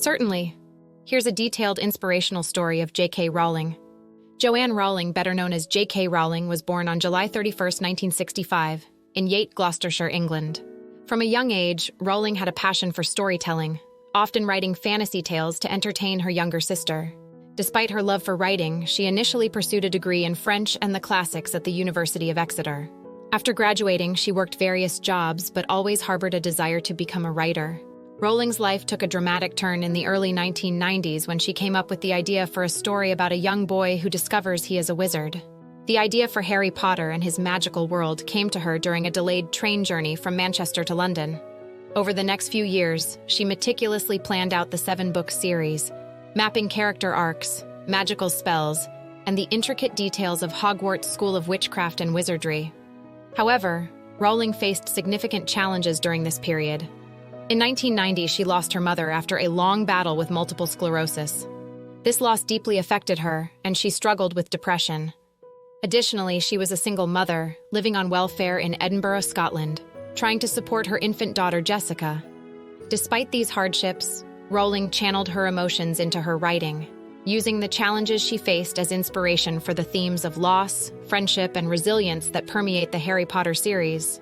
Certainly. Here's a detailed inspirational story of J.K. Rowling. Joanne Rowling, better known as J.K. Rowling, was born on July 31st, 1965, in Yate, Gloucestershire, England. From a young age, Rowling had a passion for storytelling, often writing fantasy tales to entertain her younger sister. Despite her love for writing, she initially pursued a degree in French and the classics at the University of Exeter. After graduating, she worked various jobs, but always harbored a desire to become a writer. Rowling's life took a dramatic turn in the early 1990s when she came up with the idea for a story about a young boy who discovers he is a wizard. The idea for Harry Potter and his magical world came to her during a delayed train journey from Manchester to London. Over the next few years, she meticulously planned out the 7-book series, mapping character arcs, magical spells, and the intricate details of Hogwarts School of Witchcraft and Wizardry. However, Rowling faced significant challenges during this period. In 1990, she lost her mother after a long battle with multiple sclerosis. This loss deeply affected her, and she struggled with depression. Additionally, she was a single mother, living on welfare in Edinburgh, Scotland, trying to support her infant daughter, Jessica. Despite these hardships, Rowling channeled her emotions into her writing, using the challenges she faced as inspiration for the themes of loss, friendship, and resilience that permeate the Harry Potter series.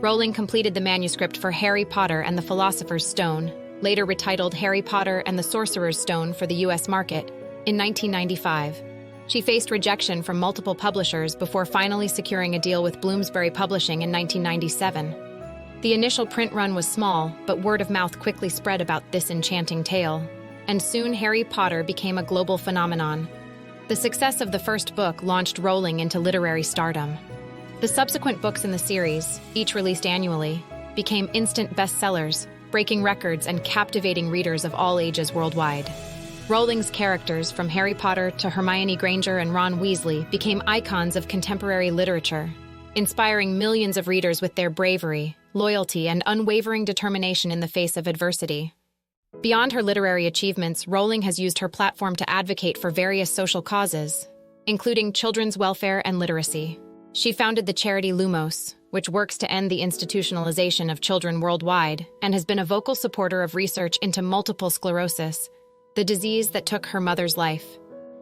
Rowling completed the manuscript for Harry Potter and the Philosopher's Stone, later retitled Harry Potter and the Sorcerer's Stone for the U.S. market, in 1995. She faced rejection from multiple publishers before finally securing a deal with Bloomsbury Publishing in 1997. The initial print run was small, but word of mouth quickly spread about this enchanting tale, and soon Harry Potter became a global phenomenon. The success of the first book launched Rowling into literary stardom. The subsequent books in the series, each released annually, became instant bestsellers, breaking records and captivating readers of all ages worldwide. Rowling's characters, from Harry Potter to Hermione Granger and Ron Weasley, became icons of contemporary literature, inspiring millions of readers with their bravery, loyalty, and unwavering determination in the face of adversity. Beyond her literary achievements, Rowling has used her platform to advocate for various social causes, including children's welfare and literacy. She founded the charity Lumos, which works to end the institutionalization of children worldwide, and has been a vocal supporter of research into multiple sclerosis, the disease that took her mother's life.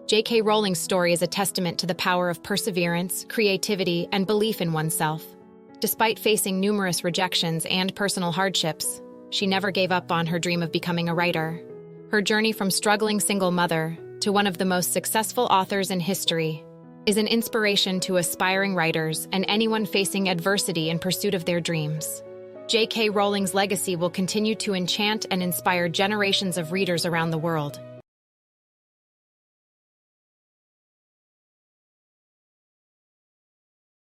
J.K. Rowling's story is a testament to the power of perseverance, creativity, and belief in oneself. Despite facing numerous rejections and personal hardships, she never gave up on her dream of becoming a writer. Her journey from struggling single mother to one of the most successful authors in history is an inspiration to aspiring writers and anyone facing adversity in pursuit of their dreams. J.K. Rowling's legacy will continue to enchant and inspire generations of readers around the world.